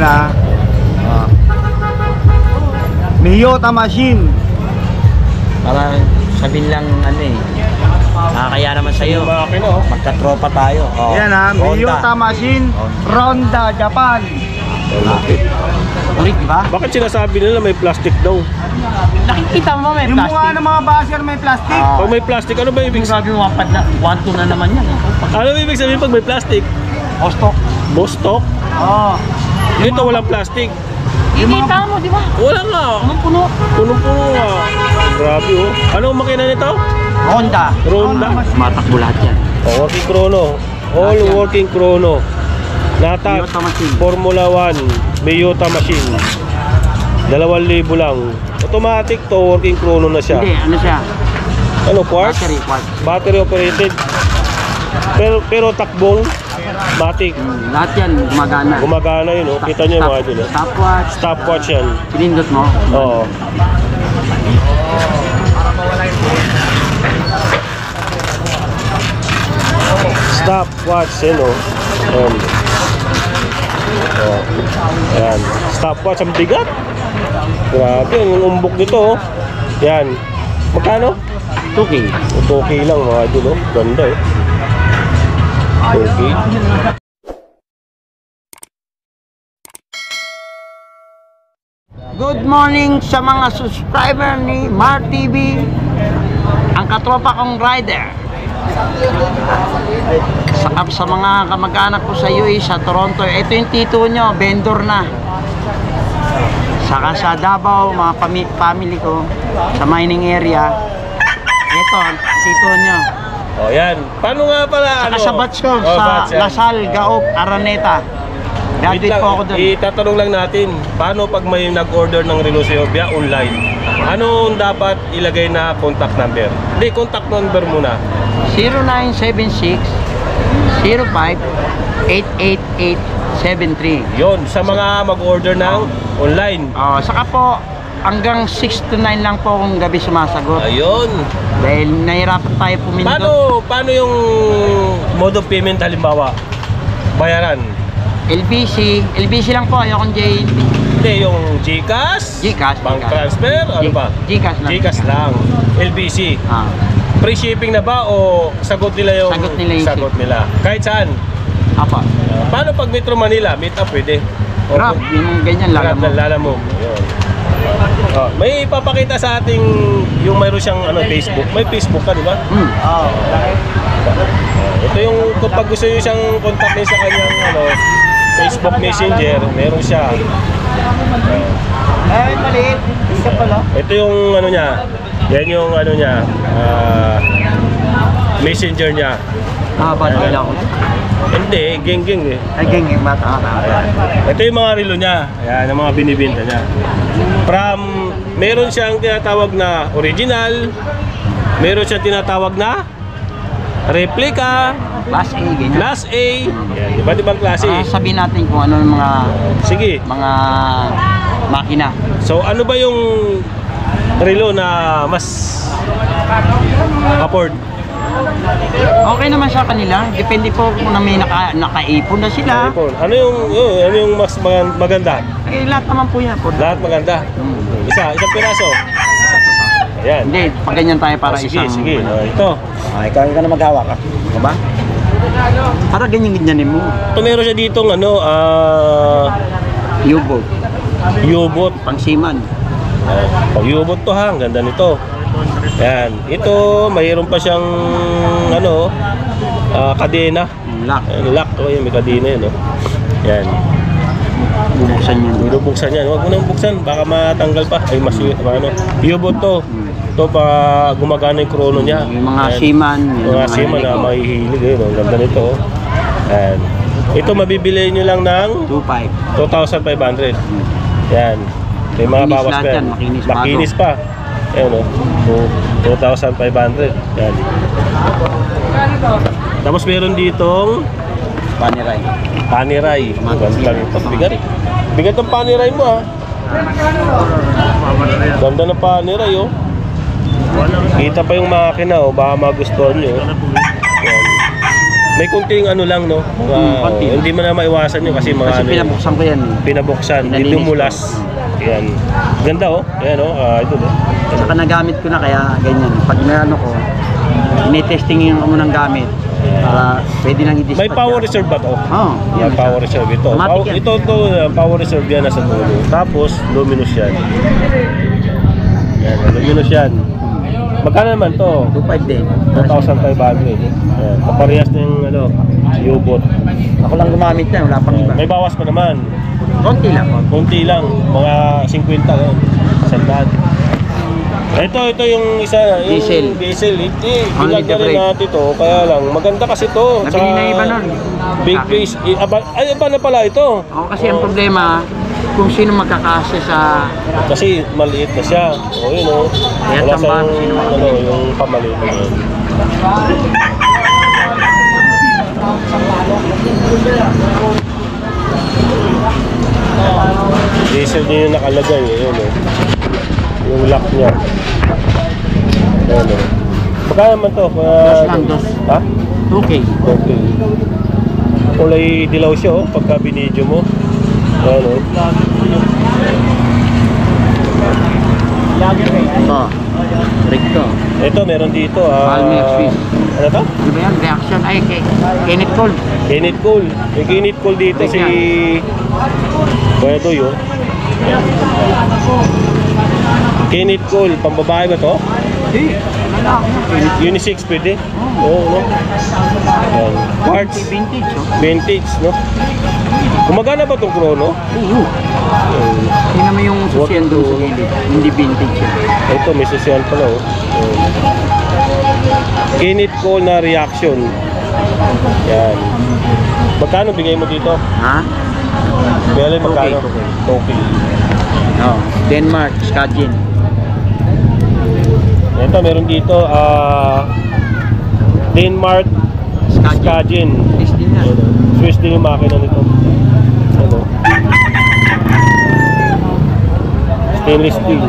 ha. Miyota machine. Para sabihin lang ano eh. Kaya naman sa'yo. Magkatropa tayo. Yan ha, Miyota machine. Ronda, Japan. Ulit, di ba? Bakit sinasabi nila may plastic daw? Nakikita mo may Yung plastic. mukha ng mga basher may plastic. Pag may plastic, ano ba ibig sabihin? Sabi mo, 1-2 na naman yan. Ano ibig sabihin pag may plastic? Ostok. Bostok? Oo. Dito walang plastic. Ikita mo, di ba? Wala nga. Punong-puno. Punong-puno nga. Grabe oh. Anong makina nito? Honda. Ronda. Matakbo lahat yan. Working chrono. All working chrono. Natag Miyota machine. Formula 1 Miyota machine. 2,000 lang. Automatic to, working chrono na siya. Hindi, ano siya? Ano, quartz? Battery operated. Pero takbong matic. Lahat yan, gumagana. Gumagana yun, oh. Kita nyo yung mga dun, oh. Stopwatch. Stopwatch yan. Pinindot mo. Oo. Stopwatch, yun, oh. Ayan. Oh. Ayan. Stopwatch, ang bigat. Grabe, yung umbok nito, oh. Yan. Magkano? 2K. 2K lang mga dun, oh. Ganda, eh. 2K. Good morning sa mga subscriber ni Mar TV, ang katropa kong rider. Sa mga kamag-anak ko sa UE, sa Toronto. Ito yung tito nyo, vendor na. Saka sa Davao, mga family ko, sa mining area. Ito, tito nyo. Oh, yan. Paano nga pala, Saka sa batch ko, sa Lasal, Gaop, Araneta. Graduate po ako doon. Itatanong lang natin, paano pag may nag-order ng relo sa'yo via online? Ano dapat ilagay na contact number? Hindi, contact number muna. 0976 05 88873. Yon, sa mga mag-order ng online. Saka po, hanggang 6 to 9 lang po kung gabi sumasagot. Ayun. Dahil nahirapan tayo pumindot. Paano yung mode of payment halimbawa? Bayaran? LBC lang po, ayokong JNT. Hindi, yung GCash? GCash. Bank transfer? Ano ba? GCash lang. GCash lang. LBC. Free shipping na ba o sagot nila yung sagot nila? Kahit saan? Apa. Paano pag Metro Manila? Meet up pwede? Grab, yung ganyan Lala mo. Yun. May ipapakita sa ating yung mayroon siyang Facebook. May Facebook ka, di ba? Ito yung kapag gusto niyo siyang kontakin sa kanyang Facebook Messenger, meron siya. Ay, maliit. Isa pala. Ito yung ano niya. Yan yung ano niya. Messenger niya. Ba't nila ako? Hindi, geng-geng eh. Ay, geng mata. Ito yung mga relo niya. Ayan, yung mga binibenta niya. Meron siyang tinatawag na original. Meron siyang tinatawag na replica. Class A, ganyan. Class A. Ayan, iba't ibang klase. Sabihin natin kung ano yung mga Sige. mga makina. So, ano ba yung relo na mas afford? Okay naman sa kanila. Depende po kung may nakaipon na sila. Ano yung mas maganda? Lahat naman po yan. Lahat maganda. Isang piraso. Ayan. Hindi, pag ganyan tayo para sige. Ito. Ikaw na maghawak ka. Diba? Para ganyan-ganyanin mo. Ito meron siya ditong U-boat. U-boat. Pangsiman. U-boat to ha. Ang ganda nito. Yan. Ito, mayroon pa siyang kadena. Lock. Lock. Yan, may kadena yan. Yan. Bubuksan yan. Bubuksan yan. Huwag mo nang buksan. Baka matanggal pa. Ay, U-boat to. Ito pa gumagana yung krono niya. Yung mga seaman. Yung mga seaman na mahihilig. Ang ganda nito. Yan. Ito mabibili nyo lang ng 2,500. Yan. May mga bawas pa yan. Makinis pa. Ayan o. 2,500. Yan. Tapos meron ditong Panerai. Bigat ng Panerai mo ha. Ganda ng Panerai oh. Kita pa yung makina oh. Baka magustuhan nyo. Yan. may kunting ano lang, no? konti. Hindi mo na maiwasan yun kasi mga Kasi ano, pinabuksan ko yan. pinabuksan, Pinalinis hindi dumulas. Yan. Ganda oh. Ayan oh, ito oh. Saka nagamit ko na kaya ganyan. Pag ano ko, may-testing yung ng gamit para pwede lang i-dispatch. May power reserve ba to? Oo. May power reserve ito. Automatic yan. Ito power reserve yan nasa dulo. Tapos luminous yan. Yan, luminous yan. Magkano naman to? 2.5 din. 2,500. Ayan, kaparehas na yung ano, U-boat. Ako lang gumamit yan, wala pang iba. May bawas pa naman. Konti lang. Konti lang, mga 50 lang. Sandaan. Ito yung isa, yung diesel. Hindi, Only bilag the na rin brake. natin to. Kaya lang, maganda kasi to. Nabili na iba nun. Big face. Ay, iba na pala ito. Oo, kasi ang problema, kung sino magkakasya sa... Kasi maliit na siya. O yun o. Kaya Wala tambahan sa sino ano, yung pamaliit na yun. Diesel din yung nakalagay. Yun o. Yung lock niya. Yun o. Magkano naman to? Dos lang, dos. Ha? 2K. Okay. Kulay dilaw siya oh, pagka binidyo mo. Ano? Ito. Recto. Ito meron dito Palmer Swiss. ano to? Ano ba yan? Reaction. Ay, Kenneth Cole. Kenneth Cole. Yung Kenneth Cole dito si Kuya Doy oh. Kenneth Cole, pambabae ba to? Hindi. Unisex pwede? Oo, no? Ayan. Parts. Vintage, oh. Vintage, no? Gumagana ba itong chrono? Oo. Ayan. Tingnan mo yung susiyan doon sa gilid. Hindi vintage yan. Ito, may social pala oh. Kenneth Cole na reaction. Yan. Magkano bigay mo dito? Ha? Belen, magkano? Okay. Oh. Denmark, Skadjen. Ito, meron dito Denmark Skadjen. Swiss din yan. Swiss din yung makina nito. Ano? Stainless steel.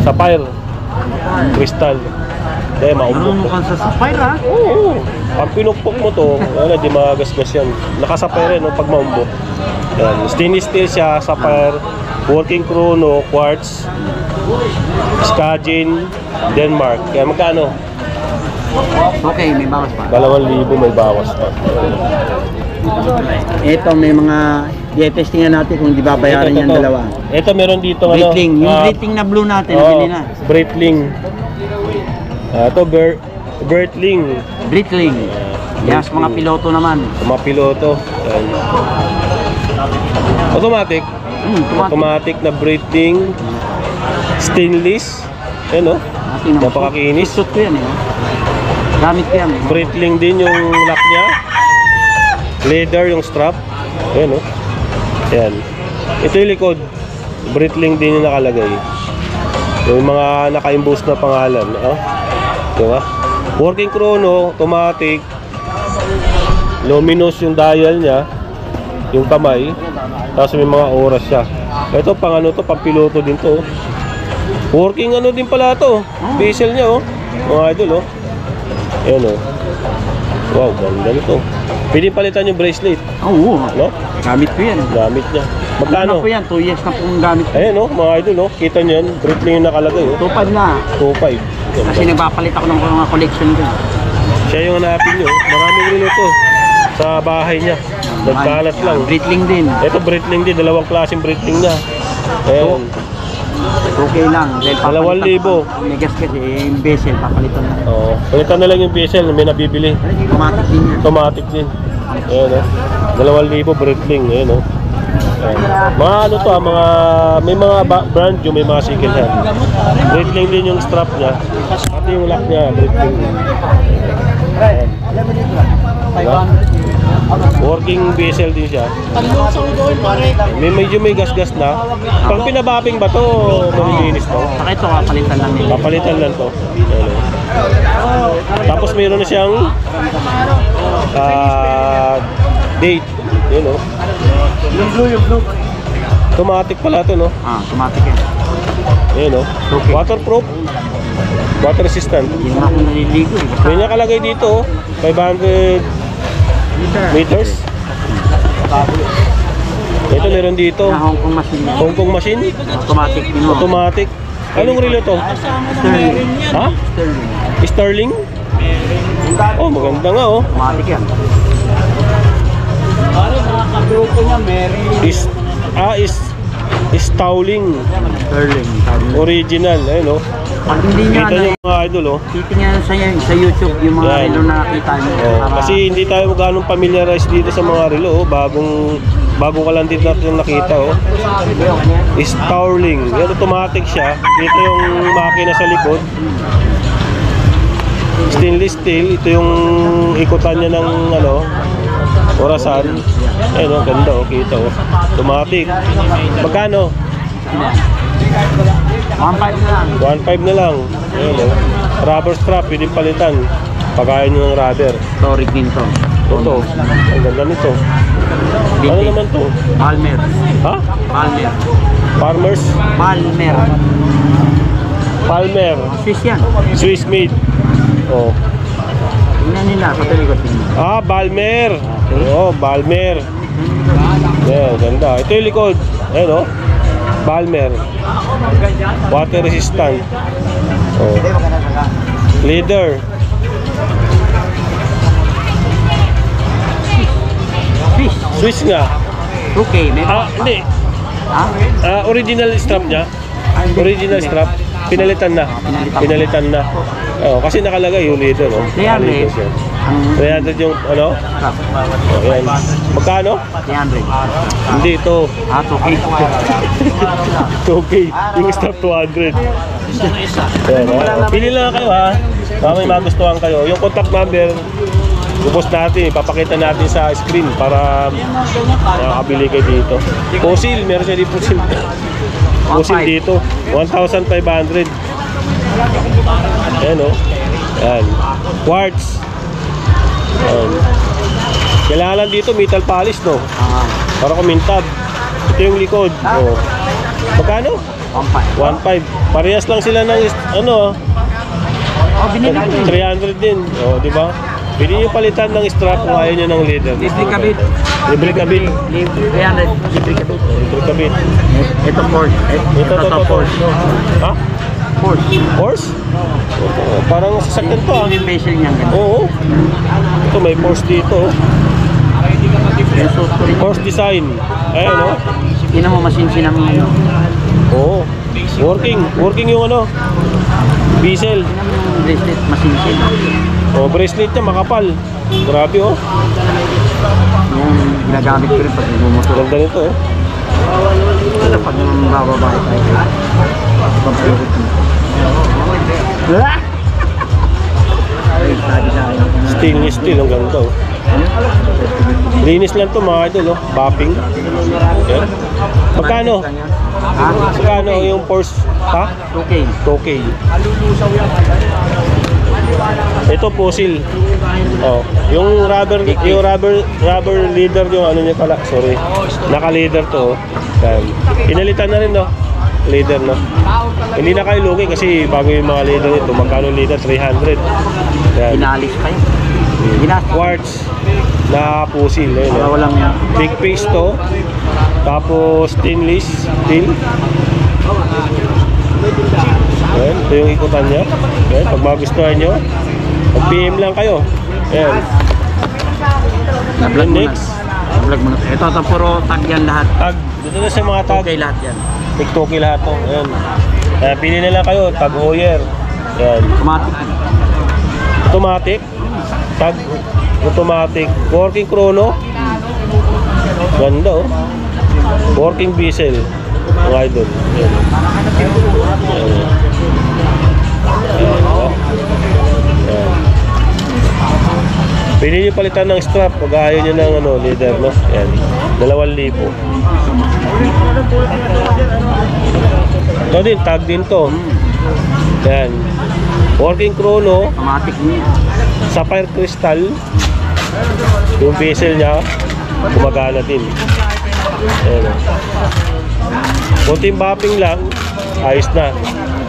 Sapphire. Crystal. Dahil maumbok Ano to. mukhang sa sapphire, ha? Oo. Pag pinukpok mo to, wala, di magasgas yan. Nakasapphire no pag maumbok. Yan. Stainless steel siya, sapphire, working chrono, quartz, Skadjen, Denmark. Kaya magkano? Okay, may bawas pa. 2,000 may bawas pa. Ito, may mga i-testingan natin kung di babayaran yan dalawa. Ito meron dito Breitling. Yung Breitling na blue natin, nabili na. Breitling. Ito Breitling. Breitling. Yes, mga piloto naman. Mga piloto. Ayan. Automatic. Automatic na Breitling. Stainless. Ayan o. Napakakinis. Susut ko yan eh. Gamit ko yan. Breitling din yung lock niya. Leather yung strap. Ayan o. Ayan. Ito yung likod. Breitling din yung nakalagay. Yung mga naka-emboss na pangalan. Diba? Working chrono, automatic. Luminous yung dial niya. Yung kamay. Tapos may mga oras siya. Ito pang ano to, pang piloto din to. Working ano din pala to. Bezel niya oh. Mga idol oh. Ayan oh. Wow, ganda nito. Pwede palitan yung bracelet. Oo. No? Gamit ko yan. Gamit niya. Magkano? Magkano? po yan, 2 years na pong gamit ko. Ayan oh, mga idol oh. Kita niyo yan. Breitling yung nakalagay oh. 2.5 na. 2.5. Kasi nagpapalit ako ng mga collection ko. Siya yung hanapin nyo. Maraming relo to sa bahay niya. Nagkalat lang. Breitling din. Ito Breitling din. Dalawang klaseng Breitling niya. Ayan. Okay lang. Dahil 2,000. may gas kasi, yung bezel, papalitan na. Oo. Palitan na lang yung bezel. May nabibili. Automatic din yan. Automatic din. Ayan o. 2,000 Breitling. Ayan o. Ayan. Mga ano to mga may mga brand yung may mga second hand. Breitling din yung strap niya. Pati yung lock niya. Breitling. Ayan. Diba? Working bezel din siya. Medyo may gas-gas na. Pag pinabapping ba to, malilinis to? Saka ito, papalitan lang nila. Papalitan lang to. Ayan. Tapos mayroon na siyang date. Yun o. Yung blue. Automatic pala to no? Automatic yan. Ayan o. Okay. Waterproof. Water resistant. Hindi na ako naliligo eh. May nakalagay dito, 500 meters. Ito meron dito. Na Hong Kong machine. Hong Kong machine. Automatic, Automatic. Anong relo to? Sterling. Ha? Sterling. Sterling? Oh, maganda nga oh. Automatic yan. Stowling. Sterling. Original, ayun oh. Pag hindi nyo Kita nyo mga idol oh. titingnan sa YouTube yung mga Yan. relo na nakita nyo. Oh, kasi hindi tayo ganong familiarize dito sa mga relo oh. Bago ka lang din natin nakita oh. Stowling. Yan, automatic siya. Ito yung makina sa likod. Stainless steel. Ito yung ikutan niya ng ano, orasan. Ayun oh, ganda oh, kita oh. Automatic. Magkano? 1.5 na lang. 1.5 na lang. Ayun oh. Rubber strap, pwedeng palitan. Pagkain nyo ng rubber. Torig din to. Ito, ang ganda nito. Ano naman to? Palmer. Ha? Palmer. Farmers? Palmer. Palmer. Swiss yan. Swiss made. Oh. Tingnan nila. Patuloy ko tingnan. Ah, Balmer. Oh, Balmer. Yeah, ganda. Ito yung likod. Ayun oh. Balmer. Water resistant. Oh. Leader. Swiss nga. Okay, may Hindi. Ha? Original strap niya. Original strap. Pinalitan na. Pinalitan na. Oh, kasi nakalagay yung leader. Oh. 300. 300 yung ano? Oh, yan. Magkano? 300. Hindi ito. Okay. 2K. Yung strap 200. Yan, pili lang kayo ha. Baka may magustuhan kayo. Yung contact number, Ubos natin, ipapakita natin sa screen para makakabili kayo dito. Fossil, meron siya dito fossil. Fossil dito, 1,500. Ayan o. Ayan. Quartz. Ayan. Kailangan dito metal polish, no? Para kumintab. Ito yung likod. Oh. Magkano? 1,500. Parehas lang sila ng ano, binili ko 300 din. Oh, di ba? Pwede nyo palitan ng strap kung ayaw nyo ng leather. Libre kabit. Libre kabit. 300. Libre kabit. Libre kabit. Ito Porsche. Ito Porsche. Ha? Porsche. Porsche? Oh, parang sasakyan to ah. Yung bezel niya. Oo. Ito may Porsche dito. Porsche design. Ayan o. Tingnan mo masinsin ang Oo. Working yung ano. Bezel. bracelet masinsin. Oh, bracelet niya makapal. Grabe oh. Yung ginagamit ko rin pag nagmumotor. Ganda nito oh. Ito pag bababa tayo. Stainless steel ang ganda oh. Linis lang to mga idol oh. Bapping. Okay. Magkano? Magkano yung Porsche? Ha? 2K. 2K. Ito fossil. Oh, yung rubber leader yung ano niya pala, sorry. Naka-leader to. Oh. Yan. Pinalitan na rin no. Leader no. Hindi na kayo lugi kasi bago yung mga leader nito. Magkano leader? 300. Yan. Inalis pa yun. Quartz na fossil eh, no? Walang big face to. Tapos stainless steel. Ayan, ito yung ikutan niya. Ayan, pag magustuhan nyo, mag-PM lang kayo. Ayan. Na-vlog mo na. Next. Na-vlog mo na. Ito puro tag yan lahat. Tag. Dito na sa mga tag. Okay lahat yan. TikTok lahat to. Ayan. Pili na lang kayo. Tag Heuer. Ayan. Automatic. Automatic. Tag. Automatic. Working chrono. Ganda oh. Working bezel. Mga idol. Ayan. Ayan. Pwede nyo palitan ng strap pag ayaw nyo ng ano, leather, no? Ayan, 2,000. Ito din, tag din to. Ayan. Working chrono. Automatic niya. Sapphire crystal. Yung bezel nya gumagana din. Ayan. Kunting bapping lang, ayos na.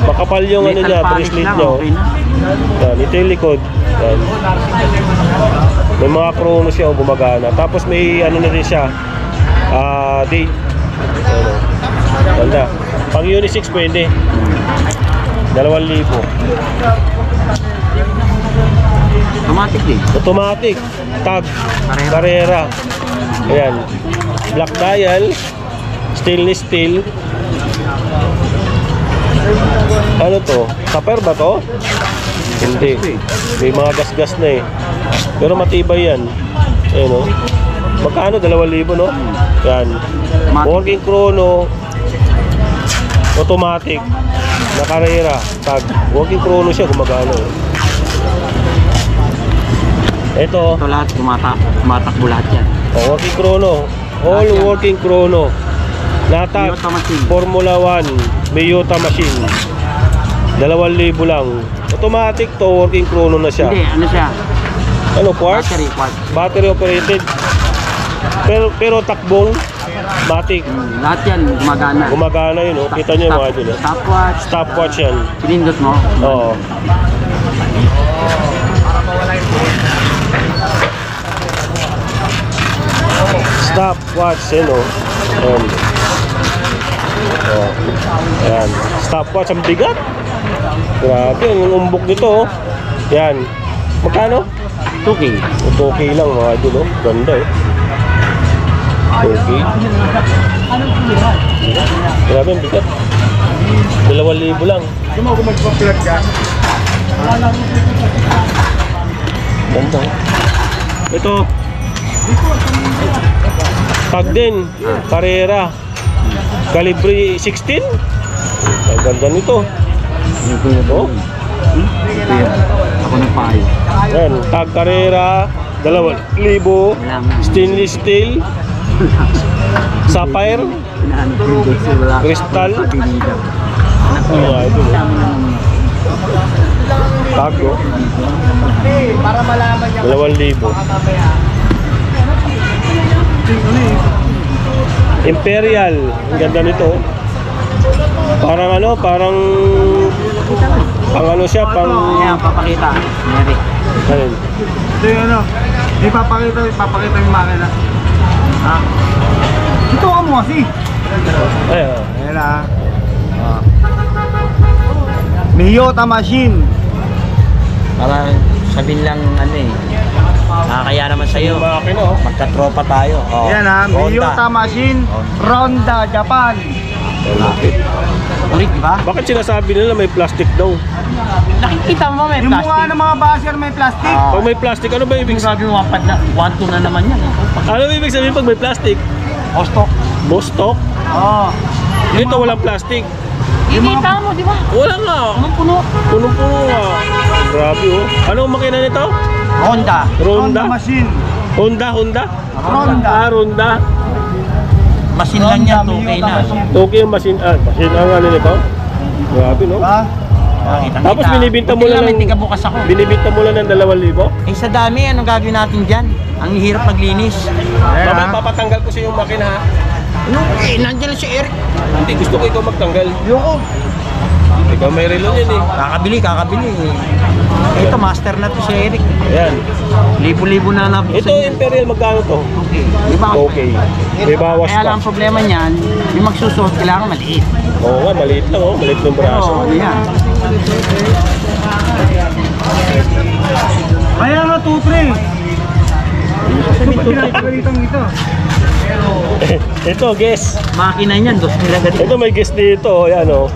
Makapal yung ano Metal niya, polish bracelet lang, niya. Oh. okay na. Yan, ito yung likod. Yan. May mga chrono siya, oh, gumagana. Tapos may ano na rin siya, date. Ano. Ganda. Pang unisex pwede. 2,000. Automatic din. Automatic. Tag. Carrera. Ayan. Black dial. Stainless steel. Ano to? Copper ba to? Hindi. May mga gas-gas na eh. Pero matibay yan. Ayan o. Magkano? 2,000 no? Yan. Working chrono. Automatic. Na Carrera. Tag. Working chrono siya. Gumagano eh. Ito. Ito lahat, tumatakbo lahat yan. Working chrono. All Lahat yan. working chrono. Natag. Toyota machine. Formula 1. Toyota machine. 2,000 lang. Automatic to. Working chrono na siya. Hindi, ano siya? Ano, quartz? Quartz. Battery operated. Pero takbong matic. Lahat yan, gumagana. Gumagana yun, oh. Kita nyo yung mga idol. Stopwatch. Stopwatch yan. Pinindot mo. Oo. Stopwatch, yun, oh. Ayan. Oh. Ayan. Stopwatch, ang bigat. Grabe, yung umbok nito, oh. Yan. Magkano? 2K. 2K lang mga idol, oh. Ganda, eh. 2K. Grabe, ang bigat. 2,000 lang. Gumawa ko magpa-plug ka. Ganda. Ito. Tag din. Carrera. Calibre 16. Ang ganda nito. Oh. Ako nagpayo. Yan. Tag Carrera. 2,000. Stainless steel. Sapphire. Crystal. Ayan, ito. Tag, oh. Para malaman niya. 2,000. Imperial. Ang ganda nito. Parang ano, parang ano siya, pang Ayan, papakita. Mary. ayun. Ito yung ano. Ipapakita yung makina. Ha? Ito ka mo kasi. Ayun. Ayan na. Toyota machine. Para sabihin lang ano eh. Kaya naman sa'yo. Makina, oh. Magkatropa tayo. Oh. Ayan ha. Toyota machine. Ronda, Japan. Ulit, di ba? Bakit sinasabi nila may plastic daw? Nakikita mo may Yung mukha plastic. ng mga basher may plastic. Pag may plastic, ano ba ibig sabihin? Sabi mo, 1-2 na naman yan. Ano ba ibig sabihin pag may plastic? Osto. Bostok? Oo. Dito walang plastic. Ikita mo, di ba? Wala nga. Punong-puno. Punong-puno nga. Grabe, oh. Ano ang makina nito? Honda. Ronda Honda? machine. Honda? Ronda. Honda. Masin lang yan, 2K na. Okay yung machine, machine ang ano nito? Grabe, no? Ha? Tapos binibinta mo lang may ng- tiga bukas ako. Binibinta mo lang ng 2,000? Eh sa dami, anong gagawin natin dyan? Ang hirap maglinis. Ayan Mamaya ha. papatanggal ko sa yung makina, ha? Ano? Eh, nandiyan si Eric. Hindi, gusto ko ikaw magtanggal. Yoko. Ikaw may relo yan, eh. Kakabili. Ito, master na to si Eric. Ayan. Libo-libo na na. Ito, Imperial, magkano to? Okay. Di ba? Okay. May bawas Kaya pa. lang ang problema niyan, yung magsusuot, kailangan maliit. Oo nga, maliit lang, oh. Maliit ng braso. Oo, yan. Kaya nga 2-3. Ito ba pinapagalitan ito? Ito, guess. Makina niyan, 2,000 agad. Ito, may guess dito, oh. Ayan, oh.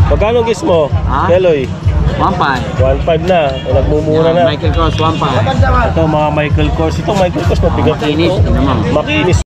Magkano guess mo? Ha? Keloy? 1.5. 1.5 na. Nagmumura na. Michael Kors, 1.5. Ito, mga Michael Kors. Ito, Michael Kors, mabigat na Makinis, ito. tingnan mo. Makinis.